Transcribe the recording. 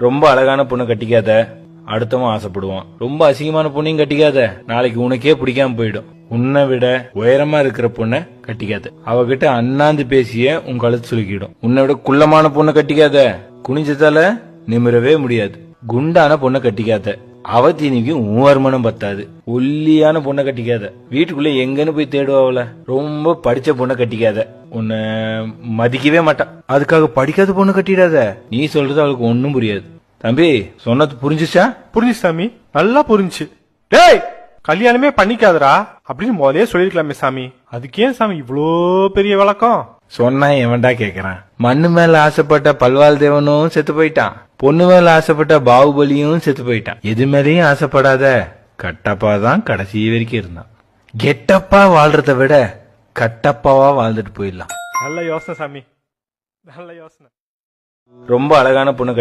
ரொம்ப அழகான பொண்ணை கட்டிக்காத, அடுத்தவன் ஆசைப்படுவான். ரொம்ப அசிங்கமான பொண்ணையும் கட்டிக்காத, நாளைக்கு உனக்கே பிடிக்காம போயிடும். உன்னை விட உயரமா இருக்கிற பொண்ணை கட்டிக்காத, அவகிட்ட அண்ணாந்து பேசிய உன் கழுத்து சுருக்கிடும். உன்னை விட குள்ளமான பொண்ணை கட்டிக்காத, குனிஞ்சதால நிமிரவே முடியாது. குண்டான பொண்ணை கட்டிக்காத, அவ தீனிக்கு உன் வருமானம் பத்தாது. ஒல்லியான பொண்ணை கட்டிக்காத, வீட்டுக்குள்ள எங்கன்னு போய் தேடுவாவல. ரொம்ப படிச்ச பொண்ணை கட்டிக்காத, உன்னை மதிக்கவே மாட்டான். அதுக்காக படிக்காத பொண்ணு கட்டிடாத, நீ சொல்றது அவளுக்கு ஒன்னும் புரியாது. தம்பி சொன்னது புரிஞ்சுச்சா? புரிஞ்சு சாமி, நல்லா புரிஞ்சு. டேய், கல்யாணமே பண்ணிக்காதரா அப்படின்னு முதலே சொல்லிருக்கலாமே சாமி, அதுக்கு ஏன் சாமி இவ்வளோ பெரிய விளக்கம்? சொன்னா எவன்டா கேக்குறான்? மண்ணு மேல ஆசைப்பட்ட பல்வாள் தேவனும் செத்து போயிட்டான், பொண்ணு மேல ஆசைப்பட்ட பாகுபலியும் செத்து போயிட்டான். எது மேலேயும் ஆசைப்படாத, கட்டப்பா தான் கடைசி வரைக்கும் இருந்தான். கெட்டப்பா வாழ்றத விட கட்டப்பாவா வாழ்ந்துட்டு போயிடலாம். நல்ல யோசனை சாமி, நல்ல யோசனை. ரொம்ப அழகான பொண்ணு